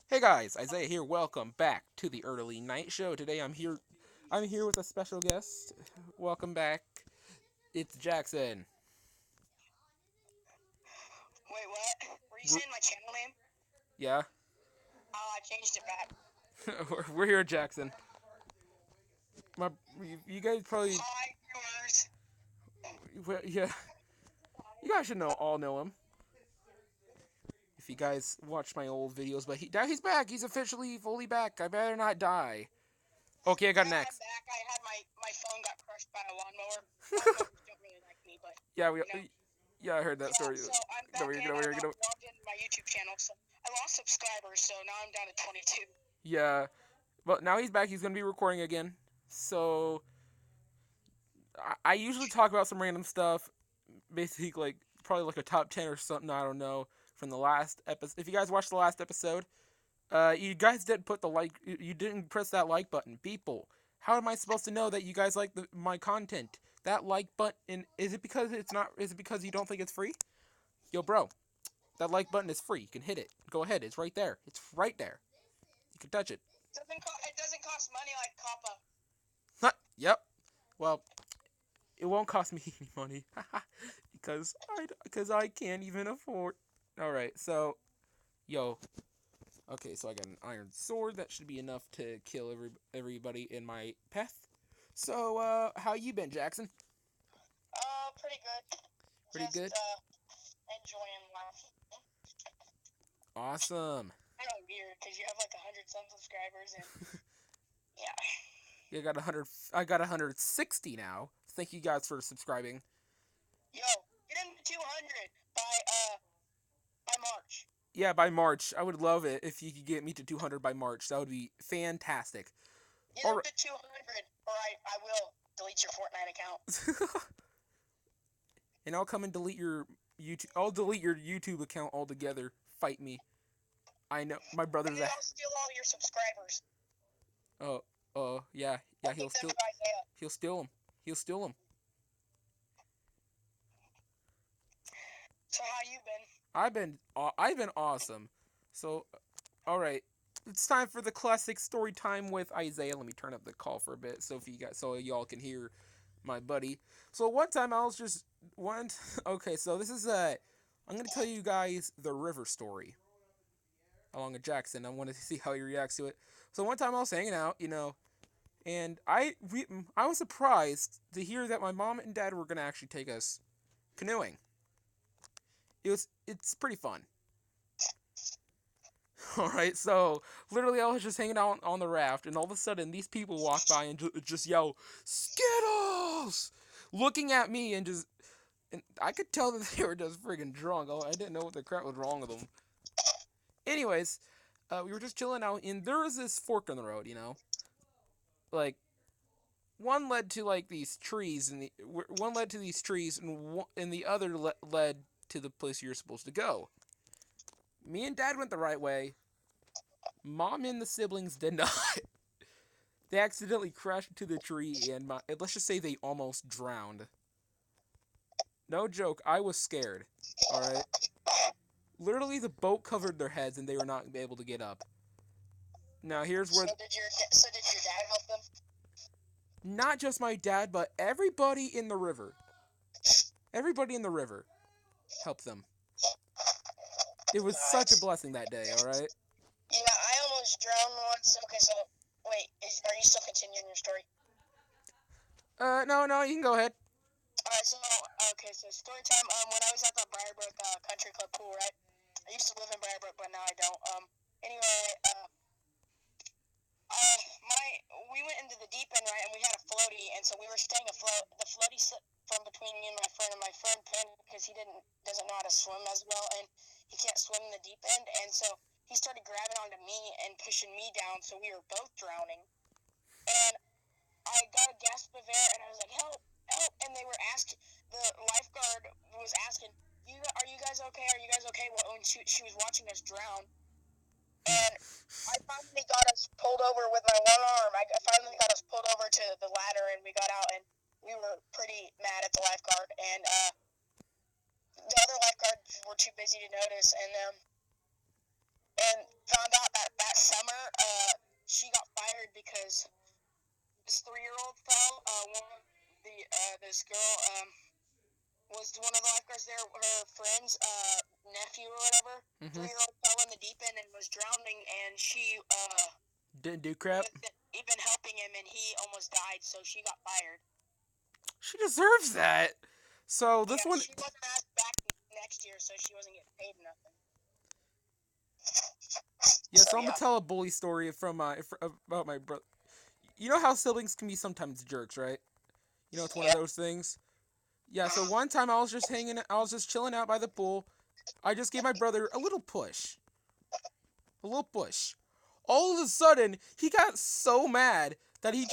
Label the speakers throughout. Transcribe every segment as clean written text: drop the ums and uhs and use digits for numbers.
Speaker 1: Hey guys, Isaiah here. Welcome back to the early night show. Today I'm here with a special guest. Welcome back. It's Jackson.
Speaker 2: Wait, what? Were you
Speaker 1: We're,
Speaker 2: saying my channel name?
Speaker 1: yeah,
Speaker 2: Oh, I changed it back.
Speaker 1: we're here, Jackson. My, you guys probably,
Speaker 2: Hi, viewers.
Speaker 1: well, yeah, you guys should know him if you guys watch my old videos. But now he's back. He's officially fully back. I better not die. Okay, I got
Speaker 2: Yeah, I'm
Speaker 1: next.
Speaker 2: back. I had my phone got crushed by a lawnmower. Lawnmowers don't really like me, but
Speaker 1: Yeah, we,
Speaker 2: you know.
Speaker 1: yeah, I heard that
Speaker 2: Yeah,
Speaker 1: story.
Speaker 2: so I'm
Speaker 1: Get over
Speaker 2: back
Speaker 1: here,
Speaker 2: in.
Speaker 1: get over
Speaker 2: I
Speaker 1: here, get over.
Speaker 2: logged in my YouTube channel, so I lost subscribers, so now I'm down to 22.
Speaker 1: Yeah, but now he's back. He's gonna be recording again. So I usually talk about some random stuff, basically like probably like a top 10 or something. I don't know from the last episode. If you guys watched the last episode, you guys didn't put the like. You didn't press that like button, people. How am I supposed to know that you guys like my content? That like button, is it because it's not? Is it because you don't think it's free? Yo, bro, that like button is free. You can hit it. Go ahead. It's right there. It's right there. You can touch it.
Speaker 2: It doesn't cost money like Kappa.
Speaker 1: Huh, yep. Well, it won't cost me any money because I can't even afford. All right, so yo, okay, so I got an iron sword that should be enough to kill everybody in my path. So how you been, Jackson?
Speaker 2: Pretty good.
Speaker 1: Pretty
Speaker 2: Just
Speaker 1: good.
Speaker 2: enjoying life.
Speaker 1: Awesome.
Speaker 2: Kind of weird because you have like 100 some subscribers and yeah.
Speaker 1: You got 100. I got 160 now. Thank you guys for subscribing.
Speaker 2: Yo, get into 200 by March.
Speaker 1: Yeah, by March, I would love it if you could get me to 200 by March. That would be fantastic.
Speaker 2: Get
Speaker 1: All
Speaker 2: up to 200, or I will delete your Fortnite account.
Speaker 1: right. And I'll come and delete your YouTube. I'll delete your YouTube account altogether. Fight me. I know my
Speaker 2: And
Speaker 1: brother's
Speaker 2: then
Speaker 1: a.
Speaker 2: I'll steal all your subscribers.
Speaker 1: Oh, yeah, yeah.
Speaker 2: I'll give them to Isaiah.
Speaker 1: He'll steal them. He'll steal them.
Speaker 2: So how you been?
Speaker 1: I've been awesome. So, all right, it's time for the classic story time with Isaiah. Let me turn up the call for a bit so y'all can hear my buddy. So one time I was just one. Okay, so this is I'm gonna tell you guys the river story along with Jackson. I want to see how he reacts to it. So one time I was hanging out, and I was surprised to hear that my mom and dad were gonna actually take us canoeing. It's pretty fun. All right, so literally I was just hanging out on the raft, and all of a sudden these people walk by and just yell Skittles, looking at me and I could tell that they were just friggin' drunk. Oh, I didn't know what the crap was wrong with them. Anyways, we were just chilling out, and there was this fork in the road, like one led to like these trees, and one led to these trees, and the other led to the place you're supposed to go. Me and Dad went the right way. Mom and the siblings did not. They accidentally crashed into the tree, and let's just say they almost drowned. No joke, I was scared. All right, literally the boat covered their heads, and they were not able to get up. Now here's where
Speaker 2: So did your dad help them?
Speaker 1: not just my dad, but everybody in the river. Everybody in the river helped them. It was such a
Speaker 2: Nice.
Speaker 1: blessing that day. All right.
Speaker 2: Yeah, I almost drowned once. Okay, so wait, are you still continuing your story?
Speaker 1: No, no, you can go ahead.
Speaker 2: Alright, so story time. When I was at the Briarbrook Country Club pool, right? I used to live in Briarbrook, but now I don't. Anyway, uh, my we went into the deep end, right, and we had a floaty, and so we were staying afloat. The floaty slipped from between me and my friend pinned because he doesn't know how to swim as well, and he can't swim in the deep end, and so he started grabbing onto me and pushing me down, so we were both drowning. And I got a gasp of air, and I was like, "Help! Help!" And they were asking, the lifeguard was asking, "Are you guys okay? Are you guys okay?" Well, when she was watching us drown, and I finally got us pulled over with my one arm. I finally got us pulled over to the ladder, and we got out, and we were pretty mad at the lifeguard, and the other lifeguards were too busy to notice, and found out that was this 3-year-old fell. This girl was one of the lifeguards there. Her friend's nephew or whatever.
Speaker 1: Mm-hmm.
Speaker 2: 3-year-old fell in the deep end and was drowning, and she
Speaker 1: Didn't do crap.
Speaker 2: even helping him, and he almost died. So she got fired.
Speaker 1: She deserves that. So this
Speaker 2: Yeah,
Speaker 1: one.
Speaker 2: she wasn't asked back next year, so she wasn't getting paid nothing.
Speaker 1: Yeah, so I'm gonna tell a bully story from about my brother. You know how siblings can be sometimes jerks, right? You know, it's one of those things. Yeah, so one time I was just chilling out by the pool. I just gave my brother a little push. A little push. All of a sudden, he got so mad that he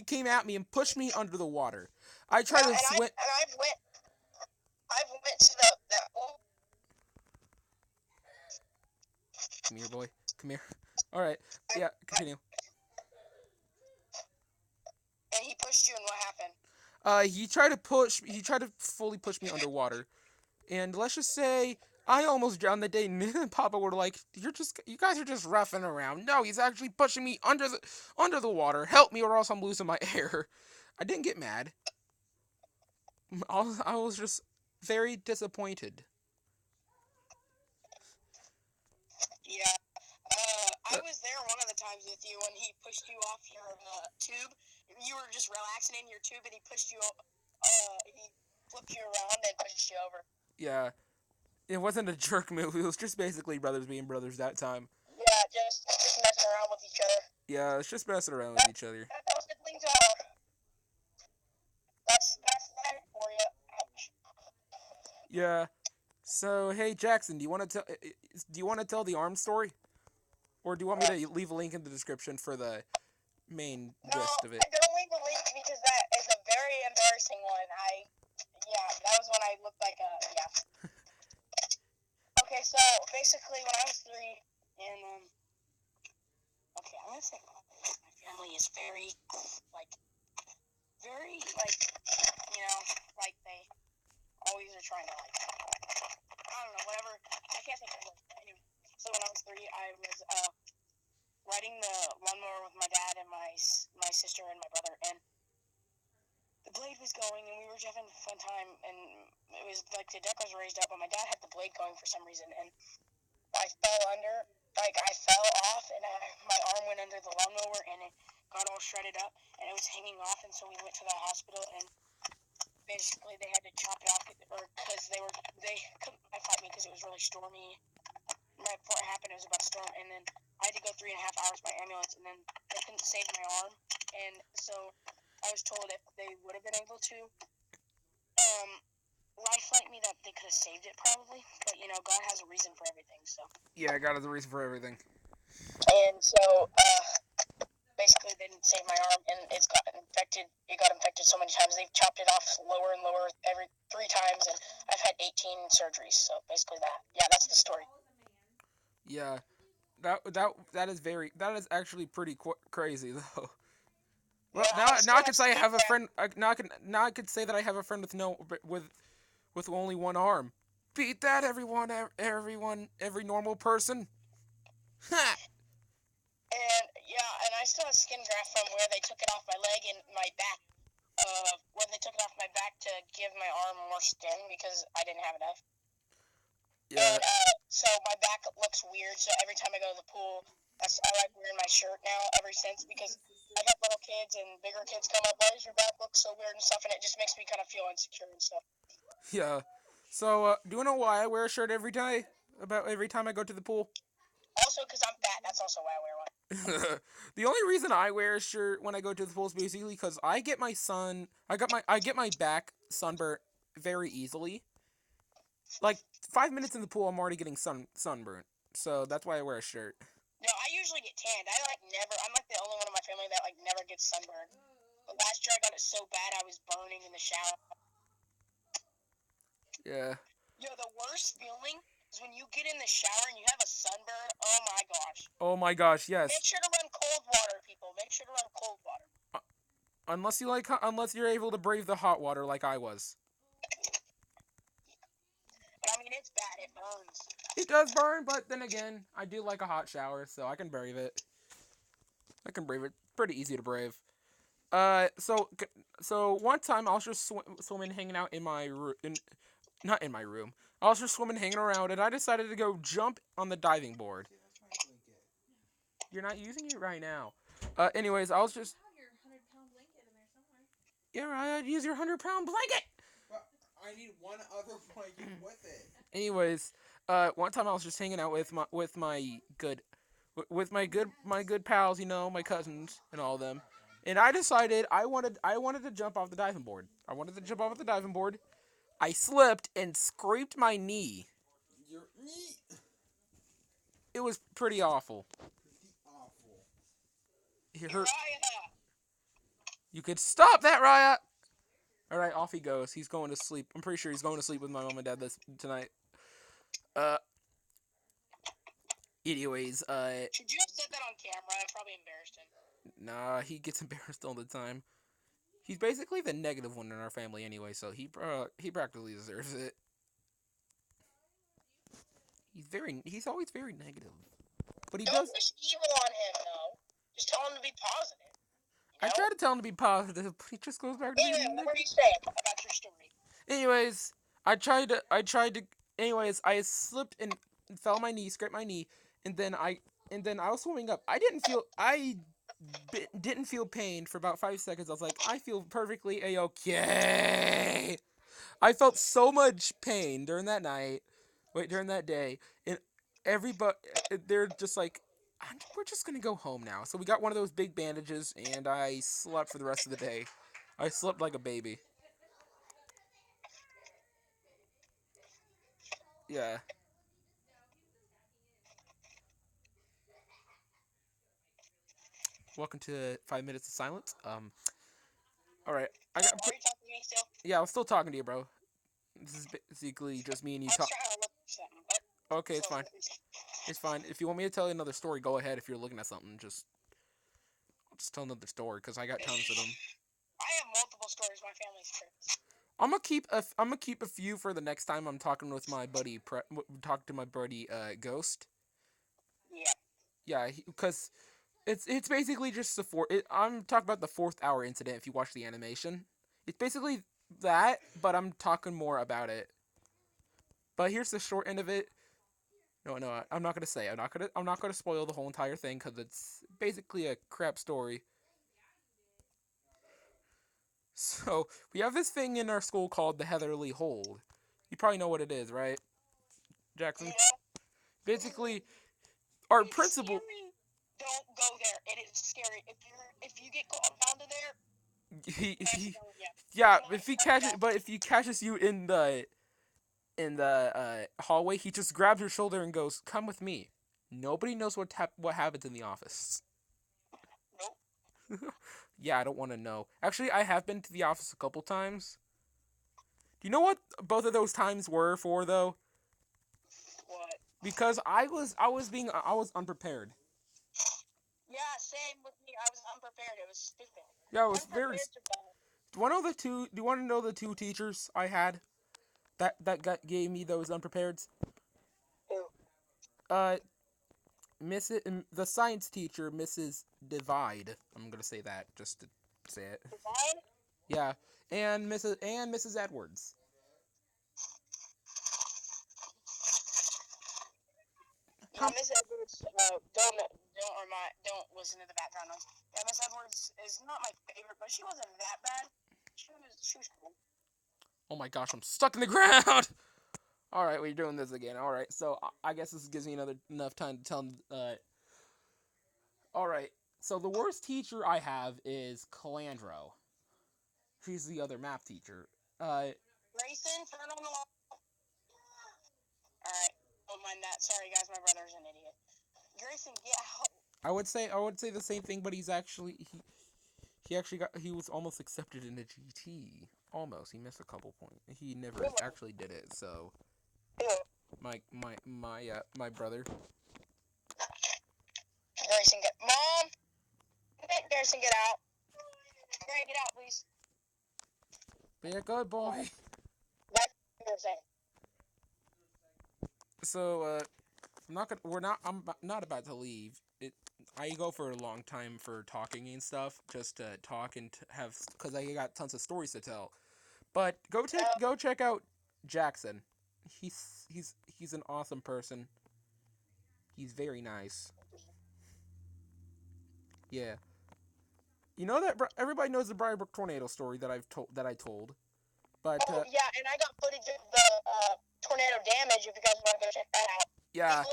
Speaker 1: came at me and pushed me under the water. I tried to swim.
Speaker 2: I've went to that pool.
Speaker 1: Come here, boy. Come here. All right. Yeah, continue.
Speaker 2: And he pushed you, and what happened?
Speaker 1: He tried to fully push me underwater. And let's just say I almost drowned that day. And Papa were like, you guys are just roughing around." No, he's actually pushing me under the water. Help me, or else I'm losing my air. I didn't get mad. I was just very disappointed.
Speaker 2: Yeah. I was there one of the times with you when he pushed you off your tube. You were just relaxing in your tube, and he pushed you. He flipped you around and pushed you over.
Speaker 1: Yeah, it wasn't a jerk move. It was just basically brothers being brothers that time.
Speaker 2: Yeah, just messing around with each other.
Speaker 1: Yeah, it's just messing around with each other.
Speaker 2: That's how siblings are. That's life for you. Ouch.
Speaker 1: Yeah. So hey Jackson, do you want to tell the arm story, or do you want me to leave a link in the description for the main gist of it?
Speaker 2: Don't leave a link because that is a very embarrassing one. That was when I looked like a Okay, so basically when I was 3, and okay, I'm gonna say my family is very they always are trying to I don't know, whatever. I can't think of it. Anyway, so when I was 3, I was riding the lawnmower with my dad and my sister and my brother, and the blade was going, and we were just having a fun time, and it was like the deck was raised up, but my dad had the blade going for some reason, and I fell under, I fell off, and my arm went under the lawnmower, and it got all shredded up, and it was hanging off, and so we went to the hospital, and basically they had to chop it off, because they couldn't fight me because it was really stormy. Right before it happened, it was about to storm, and then I had to go 3.5 hours by ambulance, and then they couldn't save my arm, and so I was told if they would have been able to lifelike me, that they could have saved it probably, but God has a reason for everything, so.
Speaker 1: Yeah, God has a reason for everything.
Speaker 2: And so basically they didn't save my arm, and it got infected so many times. They've chopped it off lower and lower every 3 times, and I've had 18 surgeries, so basically that's the story.
Speaker 1: Yeah, that is actually pretty crazy though. Well, now I can say I have a friend. Now I could say that I have a friend with only one arm. Beat that, everyone, every normal person. Ha!
Speaker 2: And I still have skin graft from where they took it off my leg and my back. When they took it off my back to give my arm more skin because I didn't have enough. Yeah. And so my back looks weird. So every time I go to the pool, I like wearing my shirt now ever since because I got little kids and bigger kids come up. Why does your back look so weird and stuff? And it just makes me kind of feel insecure and stuff.
Speaker 1: Yeah. So do you know why I wear a shirt every day? About every time I go to the pool.
Speaker 2: Also, because I'm fat. That's also why I wear one.
Speaker 1: The only reason I wear a shirt when I go to the pool is basically because I get my back sunburnt very easily. Like 5 minutes in the pool, I'm already getting sunburnt. So that's why I wear a shirt.
Speaker 2: No, I usually get tanned. I'm like the only one in my family that never gets sunburned. But last year I got it so bad I was burning in the shower.
Speaker 1: Yeah.
Speaker 2: The worst feeling is when you get in the shower and you have a sunburn. Oh my gosh.
Speaker 1: Oh my gosh, yes.
Speaker 2: Make sure to run cold water, people. Make sure to run cold water.
Speaker 1: Unless you're able to brave the hot water like I was.
Speaker 2: But I mean, it's bad. It burns.
Speaker 1: It does burn, but then again, I do like a hot shower, so I can brave it. I can brave it. Pretty easy to brave. So one time I was just swimming, hanging out in my room, not in my room. I was just swimming, hanging around, and I decided to go jump on the diving board. You're not using it right now. Anyways, I was just. Yeah, I'd use your 100-pound blanket.
Speaker 3: But I need one other blanket with it.
Speaker 1: Anyways, one time I was just hanging out with my good pals, my cousins and all of them, and I decided I wanted to jump off the diving board. I wanted to jump off the diving board. I slipped and scraped my knee.
Speaker 3: Your knee.
Speaker 1: It was pretty awful.
Speaker 3: Pretty awful.
Speaker 1: It hurt.
Speaker 2: Uriah!
Speaker 1: You could stop that, Raya. All right, off he goes. He's going to sleep. I'm pretty sure he's going to sleep with my mom and dad tonight. Uh. Anyways,
Speaker 2: Should you have said that on camera? That probably embarrassed him.
Speaker 1: nah, he gets embarrassed all the time. He's basically the negative one in our family anyway, so he practically deserves it. He's always very negative, but he
Speaker 2: Don't
Speaker 1: does.
Speaker 2: wish evil on him, though. Just tell him to be positive.
Speaker 1: I try to tell him to be positive, but he just goes back to being
Speaker 2: Anyway, what
Speaker 1: negative.
Speaker 2: were you saying about your story?
Speaker 1: Anyways, I tried to. Anyways, I slipped and fell on my knee, scraped my knee, and then I was swimming up. I didn't feel pain for about 5 seconds. I was like, I feel perfectly a-okay. I felt so much pain during that night. Wait, during that day, and everybody, they're just like, we're just gonna go home now. So we got one of those big bandages, and I slept for the rest of the day. I slept like a baby. Yeah. Welcome to 5 minutes of silence. All right. I got.
Speaker 2: Are you talking to me still?
Speaker 1: Yeah, I was still talking to you, bro. This is basically just me and you
Speaker 2: I was
Speaker 1: talk.
Speaker 2: trying to look for something, but
Speaker 1: Okay, it's fine. It's fine. If you want me to tell you another story, go ahead. If you're looking at something, just tell another story because I got tons of them.
Speaker 2: I have multiple stories my family's trips.
Speaker 1: I'm gonna keep a few for the next time I'm talking with my buddy. Talk to my buddy Ghost.
Speaker 2: Yeah.
Speaker 1: Yeah, because it's basically just the fourth. I'm talking about the fourth hour incident. If you watch the animation, it's basically that, but I'm talking more about it. But here's the short end of it. No, no, I'm not gonna say. I'm not gonna spoil the whole entire thing because it's basically a crap story. So we have this thing in our school called the Heatherly Hold. You probably know what it is, right, Jackson?
Speaker 2: Yeah.
Speaker 1: Basically, our
Speaker 2: It's
Speaker 1: principal.
Speaker 2: scary. Don't go there. It is scary. If you get caught down to there,
Speaker 1: He,
Speaker 2: I'm
Speaker 1: he,
Speaker 2: telling you.
Speaker 1: yeah,
Speaker 2: Do not
Speaker 1: if he
Speaker 2: step
Speaker 1: catches,
Speaker 2: down.
Speaker 1: but if he catches you in the hallway, he just grabs your shoulder and goes, "Come with me." Nobody knows what happens in the office.
Speaker 2: Nope.
Speaker 1: Yeah, I don't want to know. Actually, I have been to the office a couple times. Do you know what both of those times were for though?
Speaker 2: What?
Speaker 1: Because I was unprepared.
Speaker 2: Yeah, same with me. I was unprepared. It was stupid.
Speaker 1: Yeah, I was very.
Speaker 2: Unprepared to go.
Speaker 1: Do you want to know the two teachers I had gave me those unprepareds?
Speaker 2: Who?
Speaker 1: Uh, the science teacher, Mrs. Divide. I'm gonna say that just to say it.
Speaker 2: Divine?
Speaker 1: Yeah, and Mrs. Edwards.
Speaker 2: Yeah,
Speaker 1: How?
Speaker 2: Miss Edwards. Don't listen to the background noise. Yeah, Miss Edwards is not my favorite, but she wasn't that bad. She was cool.
Speaker 1: Oh my gosh, I'm stuck in the ground. All right, we're doing this again. All right, so I guess this gives me enough time to tell. All right, so the worst teacher I have is Calandro. She's the other math teacher.
Speaker 2: Grayson, turn on the light. Alright, don't mind that. Sorry, guys, my brother's an idiot. Grayson, get out.
Speaker 1: I would say the same thing, but he was almost accepted in a GT. Almost, he missed a couple points. He never actually did it. So
Speaker 2: Ew.
Speaker 1: my brother.
Speaker 2: Grayson, get. Mom! Grayson, get out. Gray, get out, please.
Speaker 1: Be a good boy.
Speaker 2: That's what you're saying.
Speaker 1: So I'm not about to leave I go for a long time for talking and stuff, just to talk and have, because I got tons of stories to tell. But go check out Jackson. He's an awesome person. He's very nice. Yeah. You know that everybody knows the Briarbrook tornado story that I told. But
Speaker 2: Oh yeah, and I got footage of the tornado damage. If you guys want to go check that out,
Speaker 1: yeah,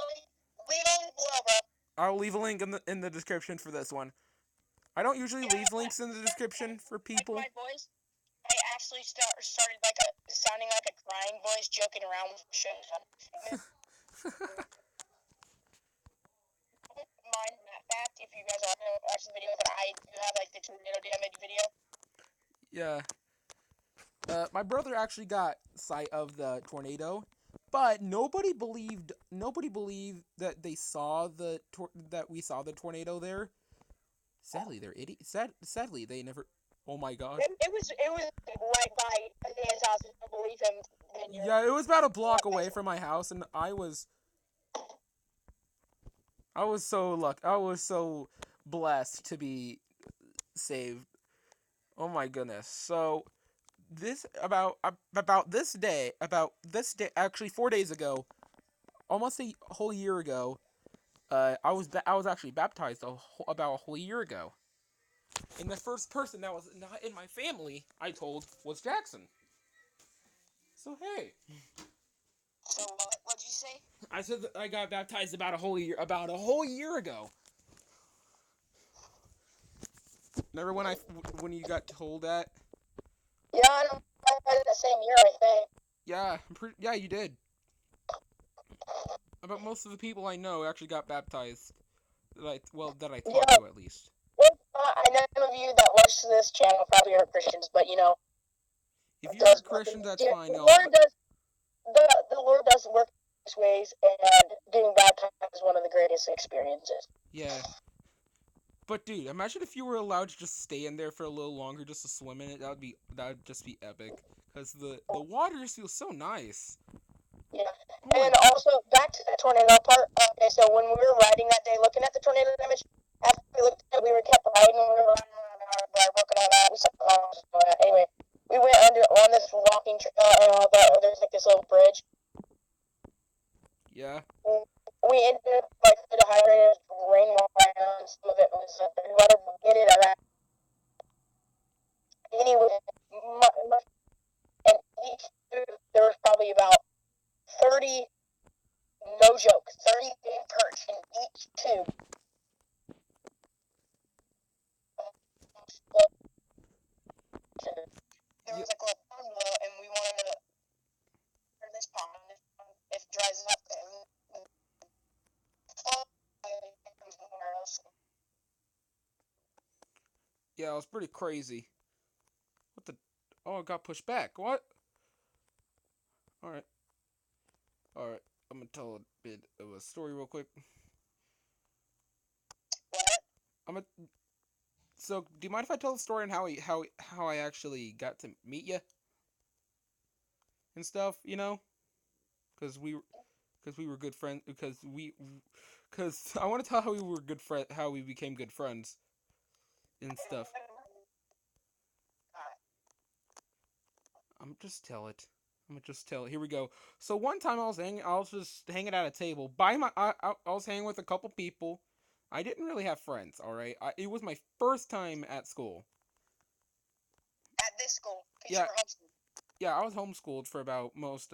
Speaker 2: leave a link below, bro.
Speaker 1: I'll leave a link in the description for this one. I don't usually
Speaker 2: Yeah,
Speaker 1: leave links in the description for
Speaker 2: like
Speaker 1: people.
Speaker 2: my voice, I actually started like sounding like a crying voice, joking around with the show. Mind that fact if you guys are going to watch the video, but I do have like the tornado damage video.
Speaker 1: Yeah. My brother actually got sight of the tornado, but nobody believed that they saw that we saw the tornado there. Sadly, they're idiots. Sadly, they never. Oh my god.
Speaker 2: It was right by his house. If you don't believe him, then you're
Speaker 1: Yeah, it was about a block away from my house, and I was so blessed to be saved. Oh my goodness. So this about this day actually 4 days ago, almost a whole year ago. I was actually baptized about a whole year ago, and the first person that was not in my family I told was Jackson. So hey,
Speaker 2: So what'd you say?
Speaker 1: I said that I got baptized about a whole year ago. Remember when you got told that?
Speaker 2: Yeah, I don't. I had it the same year, I think.
Speaker 1: Yeah, you did. About most of the people I know actually got baptized. That I talked
Speaker 2: Yeah.
Speaker 1: to at least.
Speaker 2: I know some of you that watch this channel probably are Christians, but you know,
Speaker 1: If you're a
Speaker 2: does
Speaker 1: Christian, that's
Speaker 2: the
Speaker 1: fine. No,
Speaker 2: Lord does the Lord does work these ways, and getting baptized is one of the greatest experiences.
Speaker 1: yeah. But dude, imagine if you were allowed to just stay in there for a little longer just to swim in it. That would just be epic. Cause the water just feels so nice.
Speaker 2: Yeah,
Speaker 1: Oh my.
Speaker 2: and also back to the tornado part. Okay, so when we were riding that day, looking at the tornado damage, after we looked at it, we were kept riding. We were riding on our book and all that. We saw anyway. We went on this walking trail and all that. There's like this little bridge.
Speaker 1: Yeah.
Speaker 2: We ended up like dehydrated rainwater, and some of it was water in it. Anyway, and each there was probably about 30, no joke, 30 big perch in each tube. There was like a little pond below, and we wanted to turn this pond. If it dries up, and somewhere else.
Speaker 1: Yeah, it was pretty crazy. What the? Oh, it got pushed back. What? All right. All right. I'm gonna tell a bit of a story real quick.
Speaker 2: What?
Speaker 1: I'm gonna. So, do you mind if I tell the story and how I actually got to meet you and stuff? You know, because we were good friends. Because I want to tell how we were good friend, how we became good friends and stuff. I'm just tell it. I'm gonna just tell it. Here we go. So one time I was just hanging at a table by I was hanging with a couple people. I didn't really have friends. All right, it was my first time at school.
Speaker 2: At this school, because
Speaker 1: Yeah,
Speaker 2: you were homeschooled.
Speaker 1: yeah, I was homeschooled for about most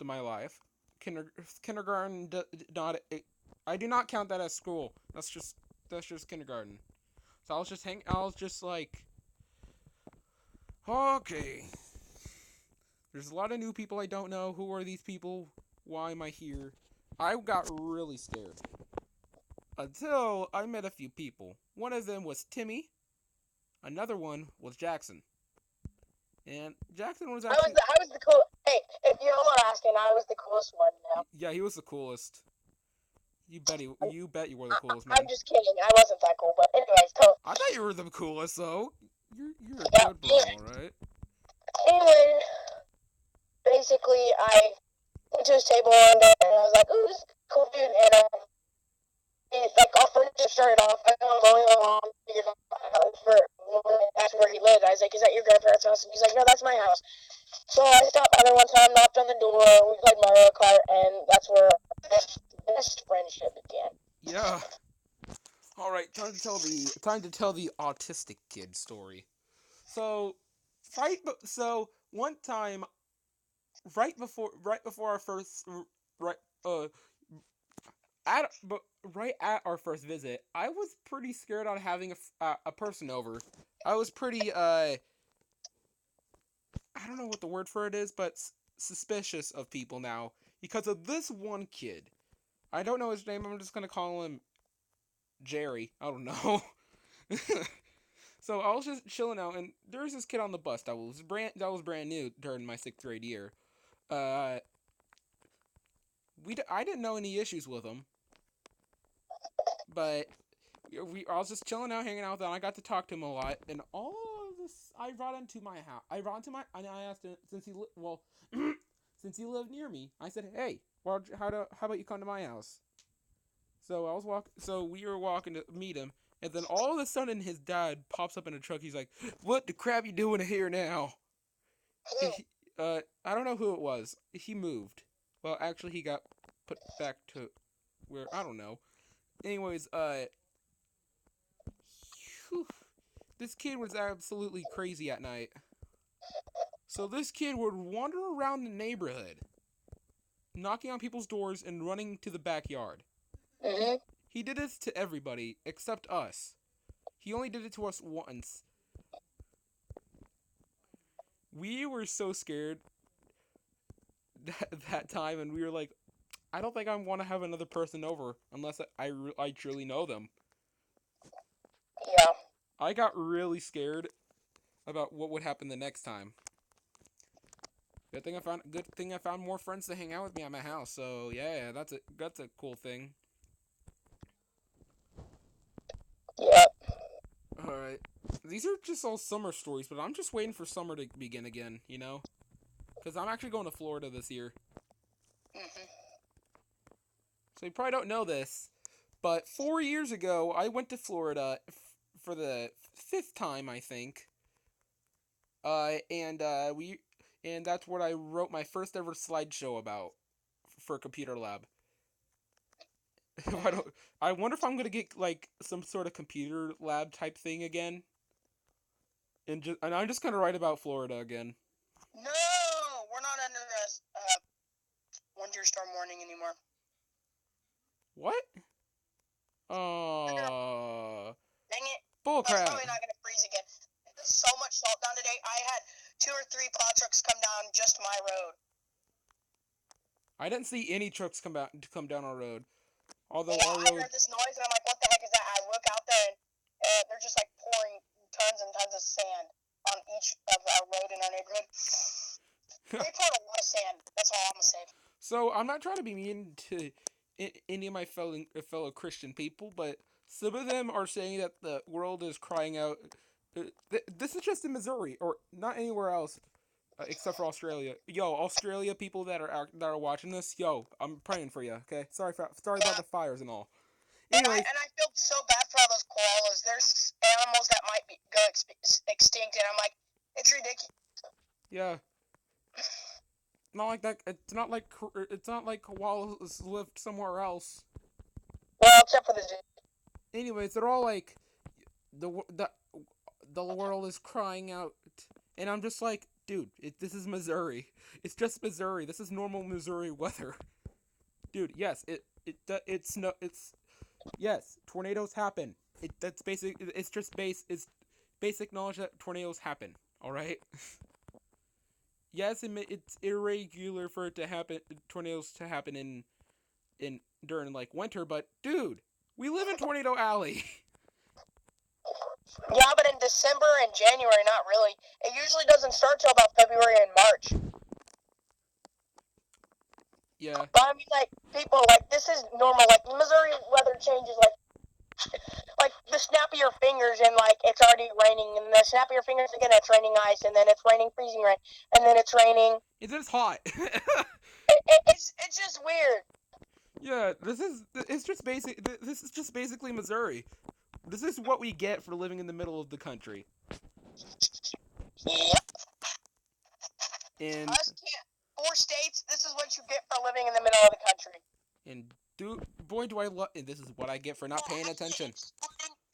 Speaker 1: of my life. Kindergarten, not. I do not count that as school. That's just kindergarten. So I was just like, okay. There's a lot of new people I don't know. Who are these people? Why am I here? I got really scared. Until I met a few people. One of them was Timmy. Another one was Jackson. And Jackson was actually.
Speaker 2: I was the cool. Hey, if you're all asking, I was the coolest one. Now.
Speaker 1: Yeah, he was the coolest. You bet you were the coolest, man.
Speaker 2: I'm just kidding. I wasn't that cool, but anyways,
Speaker 1: I thought you were the coolest, though. You're a
Speaker 2: yeah,
Speaker 1: good bro, alright?
Speaker 2: Anyway, basically, I went to his table one day and I was like, "Ooh, this is a cool dude," and started off, I know mowing the lawn, for that's where he lived. I was like, "Is that your grandparents' house?" And he's like, "No, that's my house." So I stopped by there one time, knocked on the door, we played Mario Kart, and that's where our best friendship began.
Speaker 1: Yeah. All right, time to tell the autistic kid story. So, one time, right before our first, right, at but right at our first visit, I was pretty scared on having a person over. I was pretty I don't know what the word for it is, but suspicious of people now because of this one kid. I don't know his name. I'm just gonna call him Jerry. I don't know. So I was just chilling out, and there was this kid on the bus that was brand new during my 6th grade year. Uh, I didn't know any issues with him, but I was just chilling out, hanging out with him. I got to talk to him a lot, and all of this I brought into my house. And I asked him since he lived near me. I said, "Hey, how about you come to my house?" So we were walking to meet him, and then all of a sudden his dad pops up in a truck. He's like, "What the crap you doing here now?" I don't know who it was. He moved. Well, actually, he got put back to where I don't know. Anyways, whew, this kid was absolutely crazy at night. So this kid would wander around the neighborhood, knocking on people's doors and running to the backyard.
Speaker 2: Mm-hmm.
Speaker 1: He did this to everybody except us. He only did it to us once. We were so scared that time, and we were like, I don't think I want to have another person over unless I truly know them.
Speaker 2: Yeah.
Speaker 1: I got really scared about what would happen the next time. Good thing I found more friends to hang out with me at my house. So yeah, that's a cool thing.
Speaker 2: Yeah.
Speaker 1: All right, these are just all summer stories, but I'm just waiting for summer to begin again. Because I'm actually going to Florida this year.
Speaker 2: Mm-hmm.
Speaker 1: So you probably don't know this, but 4 years ago I went to Florida for the 5th time, I think. And that's what I wrote my first ever slideshow about for Computer Lab. I don't. I wonder if I'm gonna get like some sort of computer lab type thing again, and I'm just gonna write about Florida again.
Speaker 2: No, we're not under a winter storm warning anymore.
Speaker 1: What?
Speaker 2: Dang it! It's
Speaker 1: Bullcrap.
Speaker 2: probably not gonna freeze again. There's so much salt down today. I had 2 or 3 plow trucks come down just my road.
Speaker 1: I didn't see any trucks come down our road. Although
Speaker 2: Yeah,
Speaker 1: our
Speaker 2: I
Speaker 1: road.
Speaker 2: heard this noise and I'm like, what the heck is that? I look out there and they're just like pouring tons and tons of sand on each of our road in our neighborhood. They poured a lot of sand. That's all I'm gonna say.
Speaker 1: So I'm not trying to be mean to any of my fellow Christian people, but some of them are saying that the world is crying out. This is just in Missouri, or not anywhere else, except for Australia. Yo, Australia people that are watching this, yo, I'm praying for you. Okay, sorry about the fires and all. Anyways,
Speaker 2: And I feel so bad for all those koalas. There's animals that might go extinct, and I'm like, it's ridiculous.
Speaker 1: yeah, not like that. It's not like koalas lived somewhere else.
Speaker 2: Well, except for the zoo.
Speaker 1: Anyways, they're all like the the world is crying out, and I'm just like, dude, this is Missouri. It's just Missouri. This is normal Missouri weather, dude. Yes, it's no, it's yes, tornadoes happen. That's basic. It's basic knowledge that tornadoes happen. All right. Yes, it's irregular for it to happen. Tornadoes to happen in during like winter, but dude, we live in Tornado Alley.
Speaker 2: Yeah, but in December and January, not really. It usually doesn't start till about February and March.
Speaker 1: Yeah.
Speaker 2: But I mean, like, people, like, this is normal. Like, Missouri weather changes, like the snap of your fingers, and, like, it's already raining, and the snap of your fingers again, it's raining ice, and then it's raining freezing rain, and then it's raining.
Speaker 1: It's just hot.
Speaker 2: It's just weird.
Speaker 1: Yeah, it's just basic. This is just basically Missouri. This is what we get for living in the middle of the country.
Speaker 2: Yep.
Speaker 1: And
Speaker 2: Us can't. 4 states. This is what you get for living in the middle of the country.
Speaker 1: and do boy do I love. And this is what I get for not
Speaker 2: Well,
Speaker 1: paying
Speaker 2: actually,
Speaker 1: attention.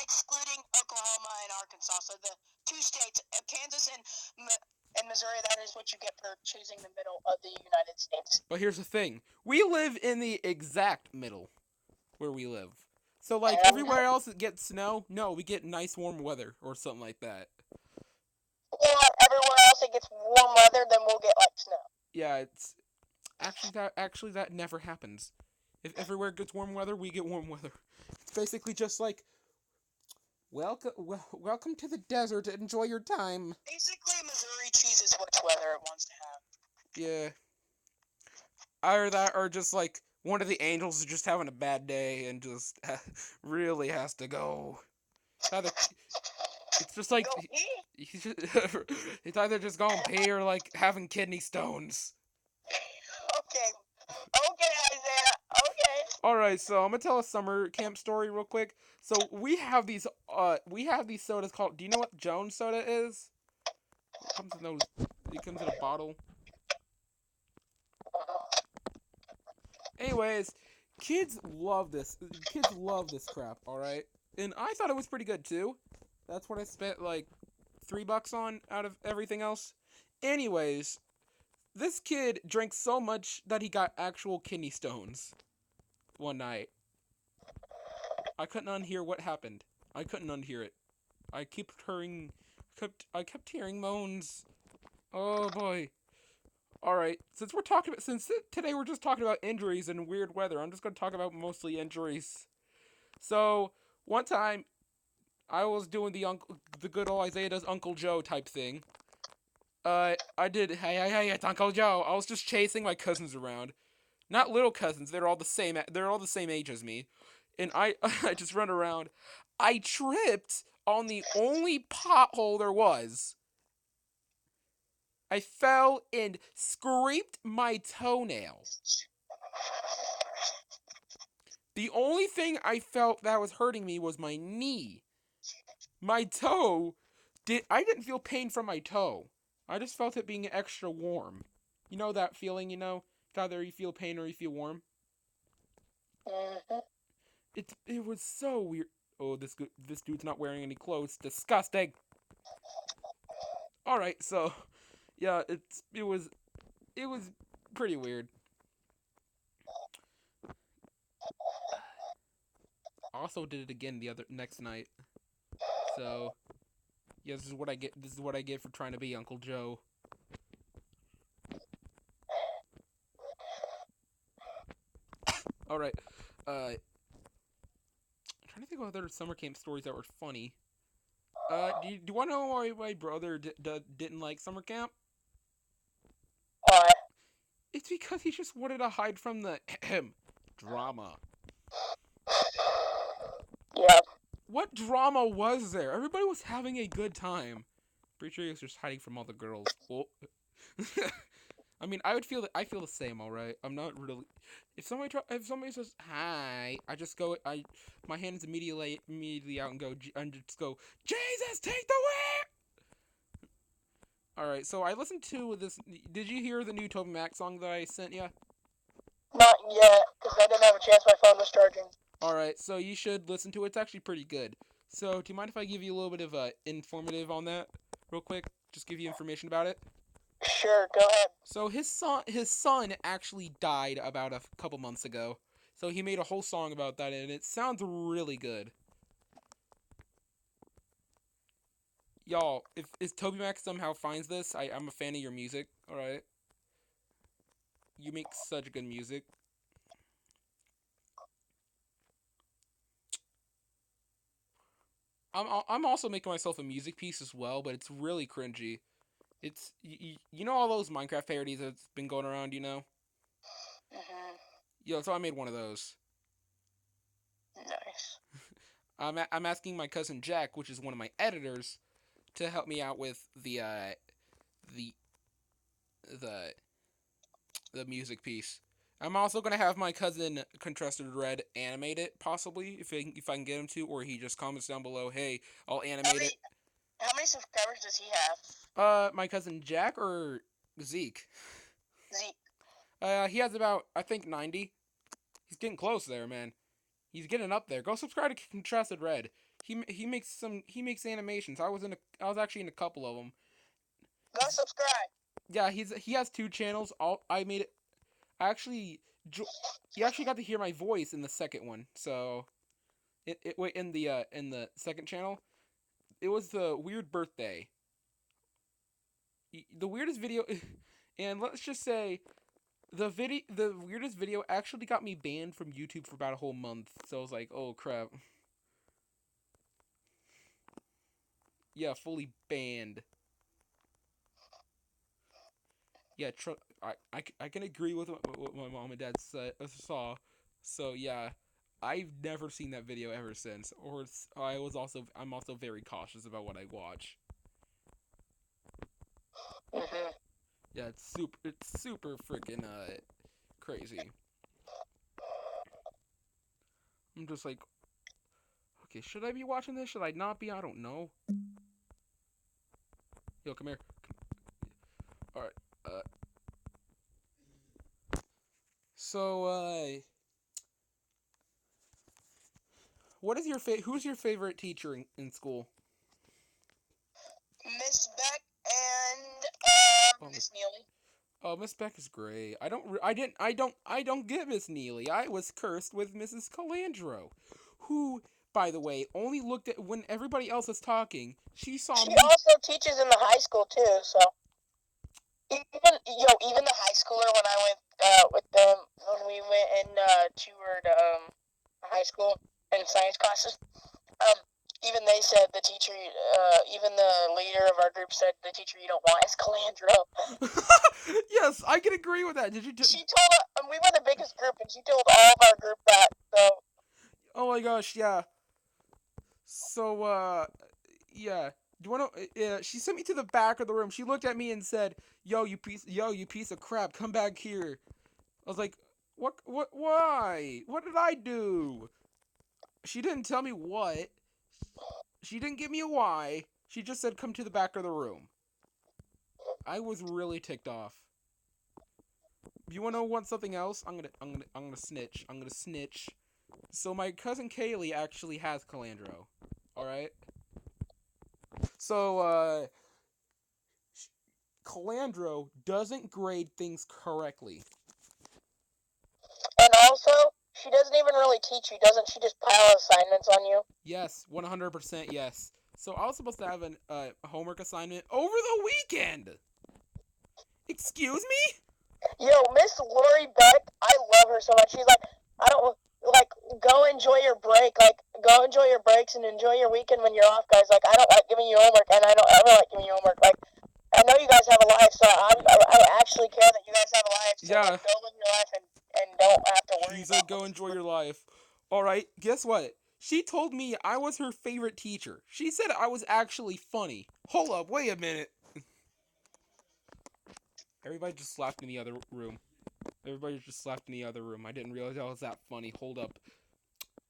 Speaker 2: excluding Oklahoma and Arkansas, so the 2 states, Kansas and Missouri. That is what you get for choosing the middle of the United States.
Speaker 1: But here's the thing: we live in the exact middle where we live. So like everywhere else it gets snow, no, we get nice warm weather or something like that.
Speaker 2: Or everywhere else it gets warm weather, then we'll get like snow.
Speaker 1: Yeah, it's actually that never happens. If everywhere gets warm weather, we get warm weather. It's basically just like welcome to the desert. Enjoy your time.
Speaker 2: Basically, Missouri chooses which weather it wants to have.
Speaker 1: Yeah, either that or just like one of the angels is just having a bad day and just really has to go. It's either it's just like
Speaker 2: Go eat.
Speaker 1: it's either just going pee or like having kidney stones.
Speaker 2: Okay. Okay, Isaiah. Okay.
Speaker 1: All right, so I'm gonna tell a summer camp story real quick. So we have these sodas called. Do you know what Jones soda is? It comes in those. It comes in a bottle. Anyways, kids love this. Kids love this crap. All right, and I thought it was pretty good too. That's what I spent like $3 on out of everything else. Anyways, this kid drank so much that he got actual kidney stones one night. I couldn't unhear what happened. I couldn't unhear it. I kept hearing moans. Oh boy. All right. Since today we're just talking about injuries and weird weather, I'm just going to talk about mostly injuries. So, one time I was doing the good old Isaiah does Uncle Joe type thing. I did hey, it's Uncle Joe. I was just chasing my cousins around. Not little cousins, they're all the same age as me. And I I just run around. I tripped on the only pothole there was. I fell and scraped my toenail. The only thing I felt that was hurting me was my knee. My toe I didn't feel pain from my toe. I just felt it being extra warm. You know that feeling, either you feel pain or you feel warm.
Speaker 2: Mm-hmm.
Speaker 1: It was so weird. Oh, this dude's not wearing any clothes. Disgusting. All right, so yeah, it was pretty weird. Also did it again the other next night. So yeah, this is what I get. This is what I get for trying to be Uncle Joe. All right, I'm trying to think of other summer camp stories that were funny. Do you want to know why my brother didn't like summer camp?
Speaker 2: Why?
Speaker 1: It's because he just wanted to hide from the drama.
Speaker 2: Yeah.
Speaker 1: What drama was there? Everybody was having a good time. Pretty sure he was just hiding from all the girls. Well, I mean, I feel the same. All right, I'm not really. If somebody says hi, I just go. My hands immediately out and just go. Jesus, take the whip. All right, so I listened to this. Did you hear the new Toby Mac song that I sent you?
Speaker 2: Not yet, because I didn't have a chance. My phone was charging.
Speaker 1: All right, so you should listen to it. It's actually pretty good. So, do you mind if I give you a little bit of informative on that, real quick? Just give you information about it.
Speaker 2: Sure, go ahead.
Speaker 1: So his son actually died about a couple months ago. So he made a whole song about that, and it sounds really good. Y'all, if Toby Mac somehow finds this, I'm a fan of your music. All right, you make such good music. I'm also making myself a music piece as well, but it's really cringy. You know all those Minecraft parodies that's been going around, you know?
Speaker 2: Mm-hmm.
Speaker 1: Yo, so I made one of those.
Speaker 2: Nice.
Speaker 1: I'm asking my cousin Jack, which is one of my editors, to help me out with the the music piece. I'm also gonna have my cousin Contrasted Red animate it, possibly if I can get him to, or he just comments down below, hey, I'll
Speaker 2: How
Speaker 1: animate it.
Speaker 2: many how many subscribers does he have?
Speaker 1: My cousin Jack or Zeke?
Speaker 2: Zeke.
Speaker 1: He has about I think 90. He's getting close there, man. He's getting up there. Go subscribe to Contrasted Red. He makes animations. I was actually in a couple of them.
Speaker 2: Go subscribe.
Speaker 1: Yeah, he has two channels. I made it. I actually you actually got to hear my voice in the second one. So wait in the second channel, it was the weird birthday. The weirdest video, and let's just say the weirdest video actually got me banned from YouTube for about a whole month. So I was like, oh crap. Yeah, fully banned. Yeah, I can agree with what my mom and dad saw. So yeah, I've never seen that video ever since. I'm also very cautious about what I watch.
Speaker 2: Mhm.
Speaker 1: Yeah, it's super freaking crazy. I'm just like, okay, should I be watching this? Should I not be? I don't know. Yo, come here. All right. So what is who's your favorite teacher in school?
Speaker 2: Miss Beck and
Speaker 1: Oh,
Speaker 2: Miss Neely.
Speaker 1: Oh, Miss Beck is great. I don't get Miss Neely. I was cursed with Mrs. Calandro, who, by the way, only looked at when everybody else was talking. She saw
Speaker 2: She
Speaker 1: me.
Speaker 2: also teaches in the high school too. So even the high schooler when I went with them when we went and toured high school and science classes. Um, even they said the teacher, even the leader of our group said the teacher you don't want is Calandro.
Speaker 1: Yes, I can agree with that.
Speaker 2: She told we were the biggest group, and she told all of our group that. So
Speaker 1: Oh my gosh, yeah. So yeah. Do you want to? She sent me to the back of the room. She looked at me and said, yo, you piece of crap, come back here." I was like, why? What did I do?" She didn't tell me what. She didn't give me a why. She just said, "Come to the back of the room." I was really ticked off. You wanna know want something else? I'm gonna snitch. I'm gonna snitch. So my cousin Kaylee actually has Calandro. All right. So Calandro doesn't grade things correctly.
Speaker 2: and also she doesn't even really teach you, doesn't she? Just pile assignments on you.
Speaker 1: Yes, 100% yes. So I was supposed to have a homework assignment over the weekend. Excuse me?
Speaker 2: Yo, Miss Lori Beck, I love her so much. She's like, I don't like go enjoy your break, like go enjoy your breaks and enjoy your weekend when you're off, guys. Like I don't like giving you homework, and I don't ever like giving you homework. Like I know you guys have a life, so I actually care that you guys have a life. So
Speaker 1: Yeah.
Speaker 2: like go live your life and don't have to worry
Speaker 1: He's like,
Speaker 2: about
Speaker 1: go
Speaker 2: what's.
Speaker 1: enjoy your life. All right, guess what? She told me I was her favorite teacher. She said I was actually funny. Hold up, wait a minute. Everybody just slapped in the other room. Everybody just slapped in the other room. I didn't realize I was that funny. Hold up.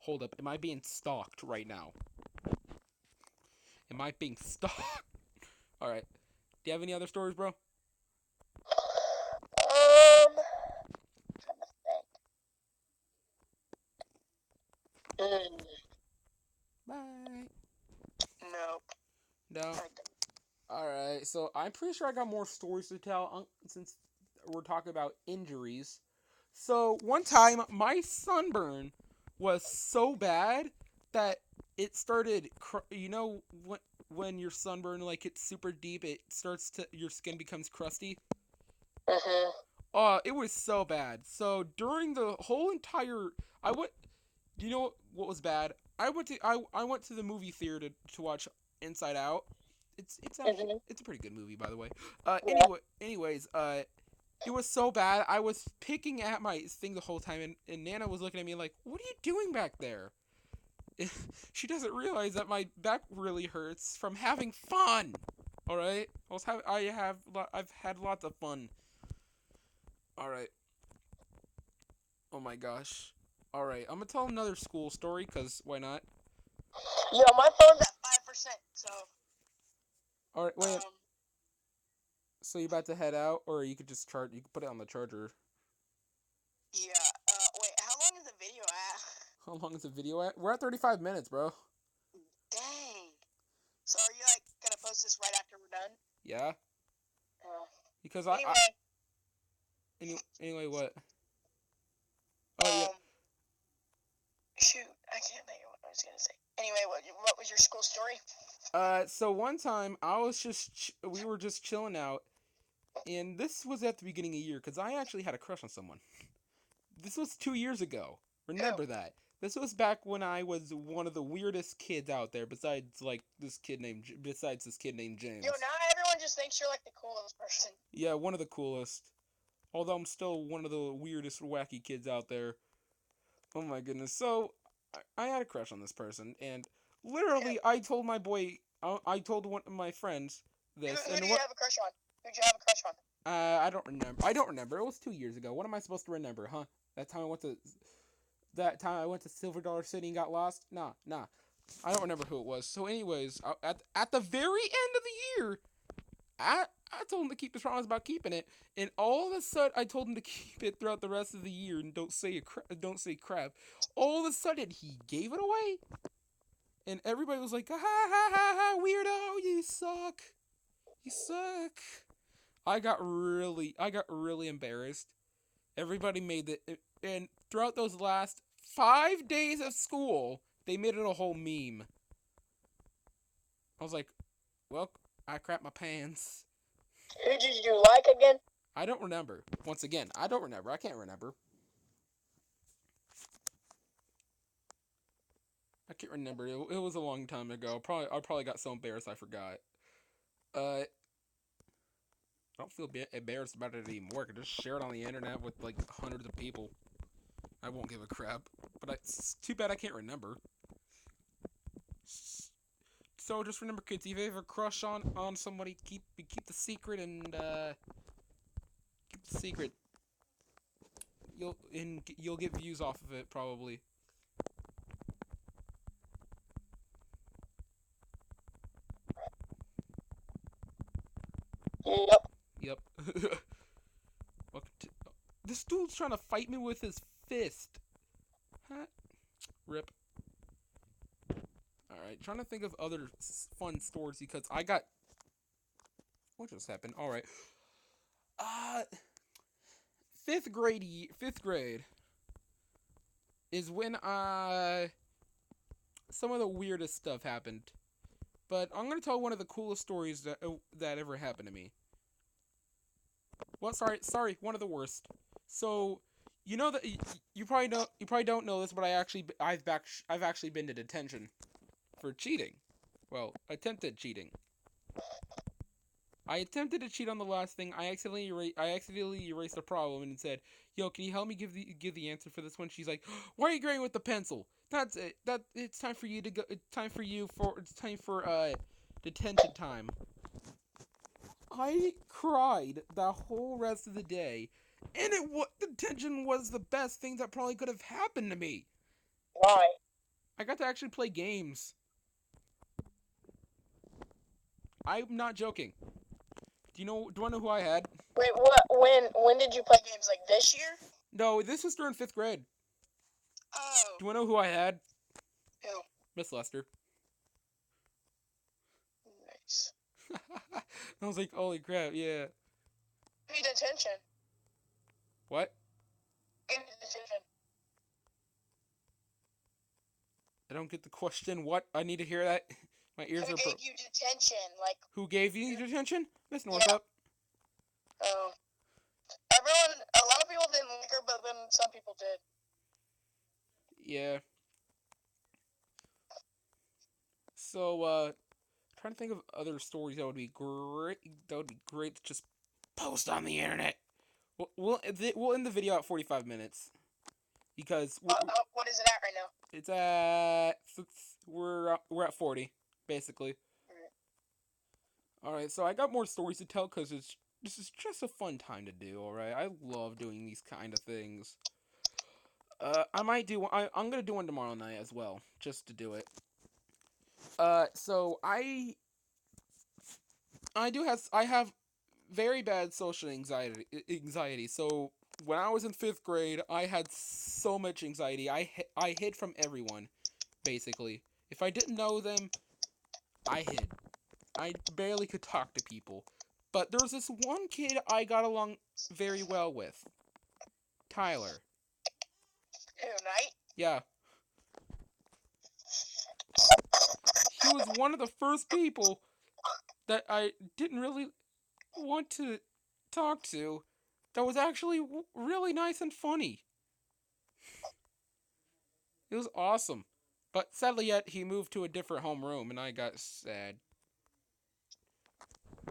Speaker 1: Hold up. Am I being stalked right now? Am I being stalked? Alright. Do you have any other stories, bro?
Speaker 2: Trying to think.
Speaker 1: Bye.
Speaker 2: Nope.
Speaker 1: No. Alright, so I'm pretty sure I got more stories to tell since we're talking about injuries. So, one time, my sunburn was so bad that it started, when your sunburn, like, it's super deep, your skin becomes crusty?
Speaker 2: Mhm.
Speaker 1: It was so bad. So, during the whole entire, I went, do you know what was bad? I went to the movie theater to watch Inside Out. It's actually
Speaker 2: Mhm.
Speaker 1: it's a pretty good movie, by the way.
Speaker 2: Yeah.
Speaker 1: Anyways, it was so bad. I was picking at my thing the whole time, and Nana was looking at me like, "What are you doing back there?" She doesn't realize that my back really hurts from having fun. All right, I've had lots of fun. All right. Oh my gosh. All right, I'm gonna tell another school story, cause why not?
Speaker 2: Yo, my phone's at 5%, so
Speaker 1: All right, wait.
Speaker 2: um,
Speaker 1: So you about to head out, or you could just charge? You could put it on the charger.
Speaker 2: yeah. Wait, how long is the video at?
Speaker 1: How long is the video at? We're at 35 minutes, bro.
Speaker 2: Dang. So are you like gonna post this right after we're done?
Speaker 1: Yeah,
Speaker 2: Uh,
Speaker 1: because
Speaker 2: anyway,
Speaker 1: anyway, what? Oh yeah.
Speaker 2: um, shoot, I can't think of what I was gonna say. Anyway, what was your school story?
Speaker 1: So one time I was we were just chilling out, and this was at the beginning of the year, cause I actually had a crush on someone. This was 2 years ago.
Speaker 2: Who?
Speaker 1: Remember that. This was back when I was one of the weirdest kids out there, besides this kid named James.
Speaker 2: Yo, now everyone just thinks you're like the coolest person.
Speaker 1: Yeah, one of the coolest. Although I'm still one of the weirdest, wacky kids out there. Oh my goodness. So, I had a crush on this person, and literally, I told my boy, I told one of my friends this,
Speaker 2: Who
Speaker 1: and
Speaker 2: do you
Speaker 1: what?
Speaker 2: have a crush on? Who'd you have a crush on?
Speaker 1: I don't remember. I don't remember. It was 2 years ago. What am I supposed to remember, huh? That time I went to, that time I went to Silver Dollar City and got lost. Nah, nah. I don't remember who it was. So, anyways, at the very end of the year, I told him to keep his promise about keeping it, and all of a sudden I told him to keep it throughout the rest of the year and don't say crap. All of a sudden he gave it away, and everybody was like, ha ha ha ha, weirdo, you suck, you suck. I got really embarrassed. Everybody made it, and throughout those last 5 days of school, they made it a whole meme. I was like, well, I crap my pants.
Speaker 2: Who did you like again?
Speaker 1: I don't remember. Once again, I don't remember. I can't remember. I can't remember. It was a long time ago. I probably got so embarrassed I forgot. I don't feel embarrassed about it anymore. I could just share it on the internet with like hundreds of people. I won't give a crap. But it's too bad I can't remember. So just remember, kids, if you have a crush on somebody, keep the secret and keep the secret. You'll get views off of it probably.
Speaker 2: Yep.
Speaker 1: Yep. This dude's trying to fight me with his fist. Huh? Rip. Alright, trying to think of other fun stories because I got. What just happened? Alright. Uh, fifth grade is when some of the weirdest stuff happened. But I'm gonna tell one of the coolest stories that ever happened to me. Well, sorry, one of the worst. So, you know that you probably don't know this, but I've actually been to detention for cheating. Well, attempted cheating. I attempted to cheat on the last thing. I accidentally erased the problem and said, "Yo, can you help me give the answer for this one?" She's like, "Why are you grading with the pencil? That's it. It's time for you to go. It's time for detention time." I cried the whole rest of the day, and detention was the best thing that probably could have happened to me.
Speaker 2: Why?
Speaker 1: I got to actually play games. I'm not joking. Do you want to know who I had?
Speaker 2: Wait, what? When did you play games like this year?
Speaker 1: No, this was during 5th grade.
Speaker 2: Oh.
Speaker 1: Do you want to know who I had?
Speaker 2: Who?
Speaker 1: Miss Lester.
Speaker 2: Nice.
Speaker 1: I was like, holy crap, yeah.
Speaker 2: Pay attention.
Speaker 1: What?
Speaker 2: Pay attention.
Speaker 1: I don't get the question. What? I need to hear that. My ears
Speaker 2: Who
Speaker 1: are
Speaker 2: gave you detention? Like,
Speaker 1: Who gave you detention? Miss
Speaker 2: yeah.
Speaker 1: Northup.
Speaker 2: Oh. A lot of people didn't like her, but then some people did.
Speaker 1: Yeah. So, trying to think of other stories that would be great. That would be great to just post on the internet. We'll end the video at 45 minutes because
Speaker 2: What is it at right now?
Speaker 1: it's at we're at 40 basically. All right, so I got more stories to tell because this is just a fun time to do. All right, I love doing these kind of things. I might do. I'm gonna do one tomorrow night as well, just to do it. So I have very bad social anxiety. So when I was in 5th grade, I had so much anxiety. I hid from everyone, basically. If I didn't know them, I hid. I barely could talk to people. But there was this one kid I got along very well with, Tyler.
Speaker 2: Who, Night?
Speaker 1: Yeah, he was one of the first people that I didn't really want to talk to. That was actually really nice and funny. It was awesome. But sadly, yet he moved to a different homeroom, and I got sad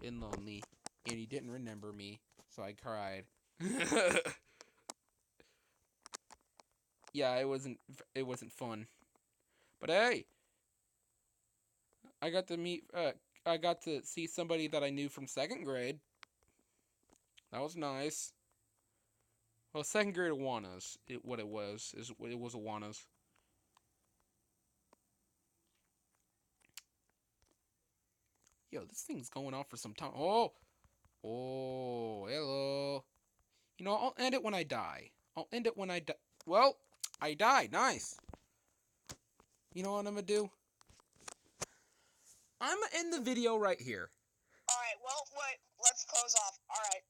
Speaker 1: and lonely, and he didn't remember me, so I cried. Yeah, it wasn't fun. But hey, I got to meet. I got to see somebody that I knew from 2nd grade. That was nice. Well, 2nd grade Awanas. What it was is it was Awanas. Yo, this thing's going on for some time. Oh, hello. I'll end it when I die. I'll end it when I die. Well, I died. Nice. You know what I'm gonna do? I'm gonna end the video right here.
Speaker 2: Alright, well, wait, let's close off. Alright,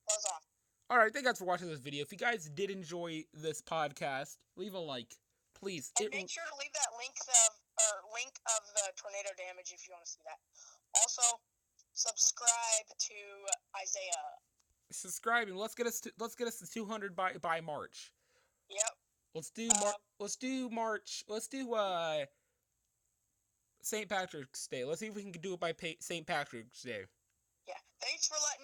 Speaker 2: close off.
Speaker 1: Alright, thank you guys for watching this video. If you guys did enjoy this podcast, leave a like. Please.
Speaker 2: And make sure to leave that link of the tornado damage if you want to see that. Also, subscribe to Isaiah.
Speaker 1: Subscribing. Let's get us to 200 by March.
Speaker 2: Yep.
Speaker 1: Let's do March. Let's do St. Patrick's Day. Let's see if we can do it by St. Patrick's Day.
Speaker 2: Yeah. Thanks for letting